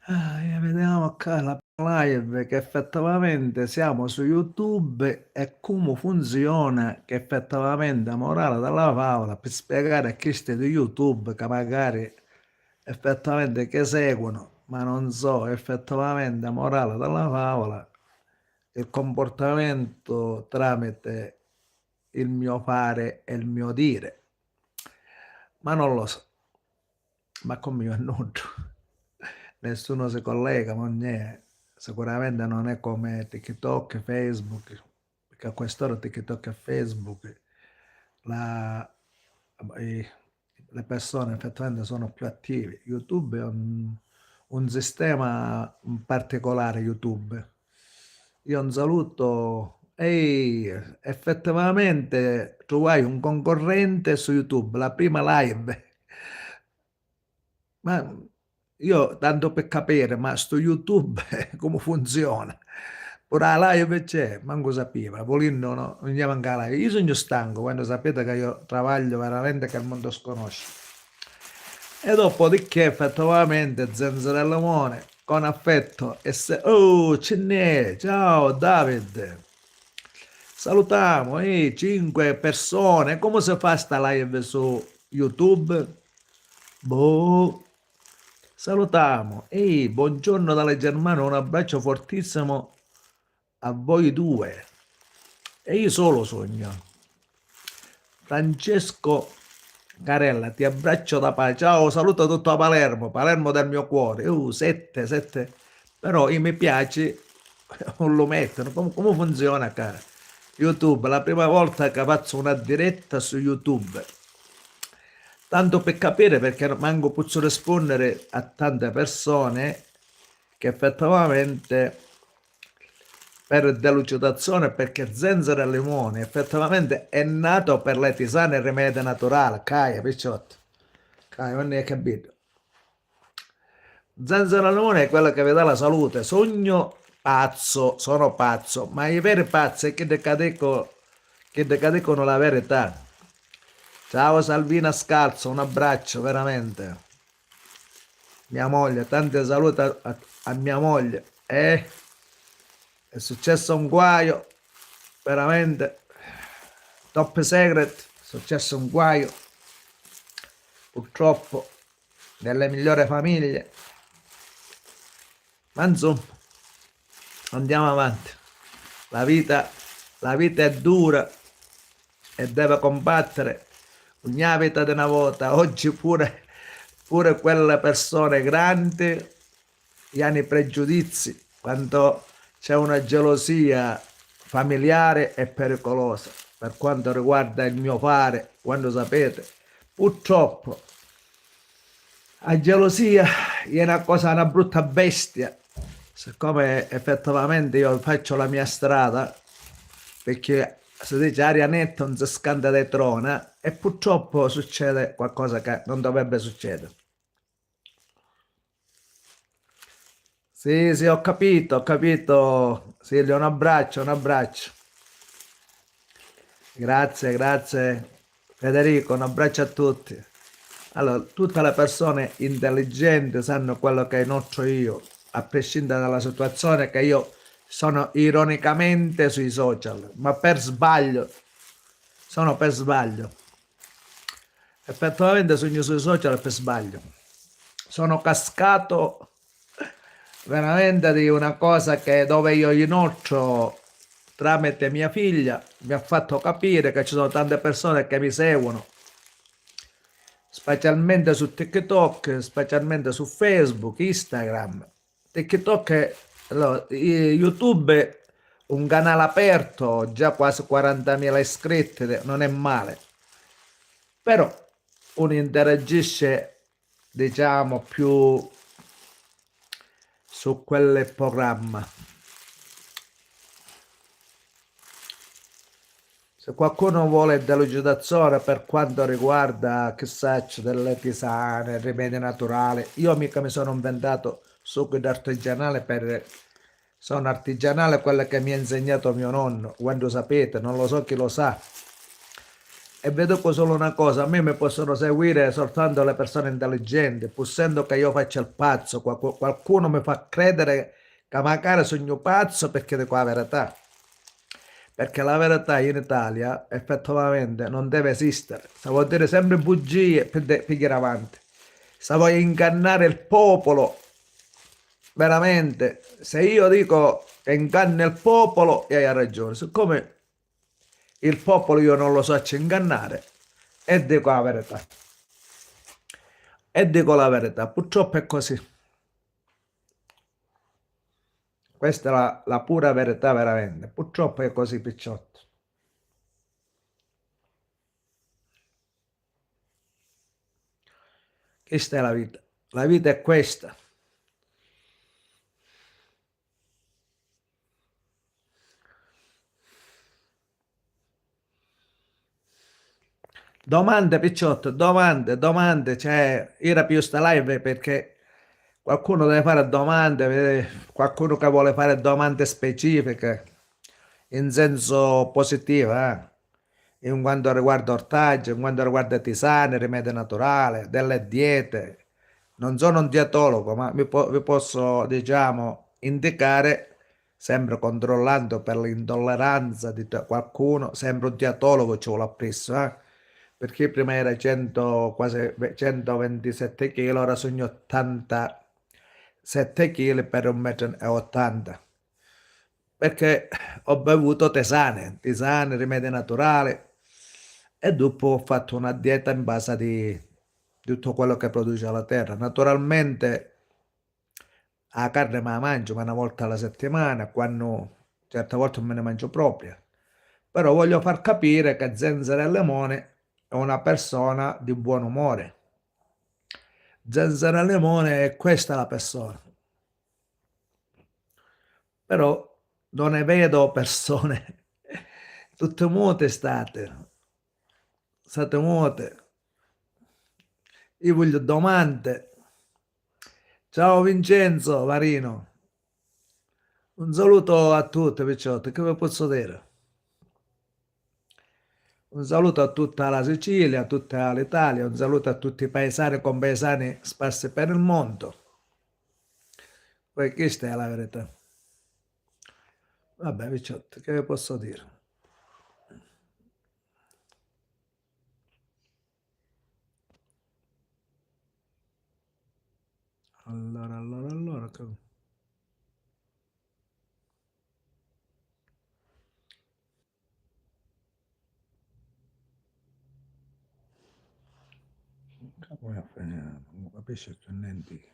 Vediamo qua la live che effettivamente siamo su YouTube e come funziona che effettivamente la morale della favola per spiegare a questi di YouTube che magari effettivamente che seguono, ma non so effettivamente la morale della favola, il comportamento tramite il mio fare e il mio dire, ma non lo so, ma come io annuncio. Nessuno si collega, ma niente. Sicuramente non è come TikTok e Facebook, perché a quest'ora TikTok e Facebook la- i- le persone effettivamente sono più attive. YouTube è un sistema particolare, YouTube. Io un saluto. Ehi, effettivamente tu hai un concorrente su YouTube, la prima live. Ma io tanto per capire, ma sto YouTube come funziona? Pure la live c'è, manco sapeva, volendo no, non gli manca la live. Io sono stanco quando sapete che io travaglio veramente che il mondo sconosce. E dopodiché effettivamente Zenzero Limone con affetto e se... Oh, ce n'è, ciao David. Salutiamo, 5 persone. Come si fa sta live su YouTube? Boh. Salutiamo. Ehi, buongiorno dalle Germania, un abbraccio fortissimo a voi due. E io solo sogno. Francesco Carella, ti abbraccio da pace. Ciao, saluto tutto a Palermo, Palermo del mio cuore. 7. Però io mi piace, non lo mettono. Come funziona, cara? YouTube, la prima volta che faccio una diretta su YouTube. Tanto per capire, perché manco posso rispondere a tante persone che effettivamente per delucidazione, perché zenzero e limone effettivamente è nato per le tisane e rimedi naturali, caia, picciotto, caia, non ne hai capito. Zenzero e limone è quello che vi dà la salute, sogno pazzo, sono pazzo, ma i veri pazzi è che dicono la verità. Ciao Salvina Scalzo, un abbraccio veramente. Mia moglie, tanti saluti a mia moglie. È successo un guaio, veramente, top secret, è successo un guaio, purtroppo, nelle migliori famiglie. Ma insomma, andiamo avanti. La vita, la vita è dura e deve combattere. Ogni vita di una volta, oggi pure quelle persone grandi che hanno i pregiudizi, quando c'è una gelosia familiare è pericolosa. Per quanto riguarda il mio fare, quando sapete, purtroppo la gelosia è una brutta bestia. Siccome effettivamente io faccio la mia strada, perché si dice aria netta non si scanda di trona, e purtroppo succede qualcosa che non dovrebbe succedere. Sì, sì, ho capito, Silvio, un abbraccio, un abbraccio. Grazie, grazie Federico, un abbraccio a tutti. Allora, tutte le persone intelligenti sanno quello che notro io, a prescindere dalla situazione, che io sono ironicamente sui social, ma per sbaglio, sono per sbaglio. Effettivamente sogno sui social per sbaglio. Sono cascato veramente di una cosa che dove io inoltro tramite mia figlia mi ha fatto capire che ci sono tante persone che mi seguono, specialmente su TikTok, specialmente su Facebook, Instagram. TikTok, allora, YouTube, un canale aperto, già quasi 40.000 iscritti, non è male. Però uno interagisce, diciamo, più su quel programma. Se qualcuno vuole delucidazione per quanto riguarda, chissà, delle tisane, rimedi naturali, io mica mi sono inventato succo artigianale sono artigianale quello che mi ha insegnato mio nonno, quando sapete, non lo so chi lo sa, E vedo solo una cosa, a me mi possono seguire soltanto le persone intelligenti, pur essendo che io faccio il pazzo, qualcuno mi fa credere che magari sogno pazzo perché dico la verità. Perché la verità in Italia effettivamente non deve esistere. Se vuol dire sempre bugie per pigliare avanti. Se vuoi ingannare il popolo, veramente, se io dico che inganna il popolo, e hai ragione. Siccome il popolo io non lo so ingannare, e dico la verità. E dico la verità, purtroppo è così. Questa è la pura verità, veramente. Purtroppo è così, picciotto. Questa è la vita. La vita è questa. Domande, picciotto, domande, domande. Cioè, io più sta live perché qualcuno deve fare domande, qualcuno che vuole fare domande specifiche in senso positivo, in quanto riguarda ortaggi, in quanto riguarda tisane, rimedi naturali, delle diete. Non sono un dietologo, ma vi posso, diciamo, indicare, sempre controllando per l'intolleranza di qualcuno, sempre un dietologo ci vuole appresso, perché prima era 100, quasi 127 kg, ora sono 87 kg per 1,80 m. Perché ho bevuto tisane, tisane, rimedi naturali e dopo ho fatto una dieta in base di tutto quello che produce la terra. Naturalmente la carne me la mangio ma una volta alla settimana, quando certe volte non me ne mangio proprio. Però voglio far capire che Zenzero e Limone è una persona di buon umore. Zenzero e Limone è questa la persona. Però non ne vedo persone tutte mute state mute. Io voglio domande. Ciao Vincenzo Marino, un saluto a tutti, picciotti, che vi posso dire? Un saluto a tutta la Sicilia, a tutta l'Italia, un saluto a tutti i paesani e compaesani sparsi per il mondo. Poi questa è la verità. Vabbè, picciotti, che vi posso dire? Allora, come non capisci più niente.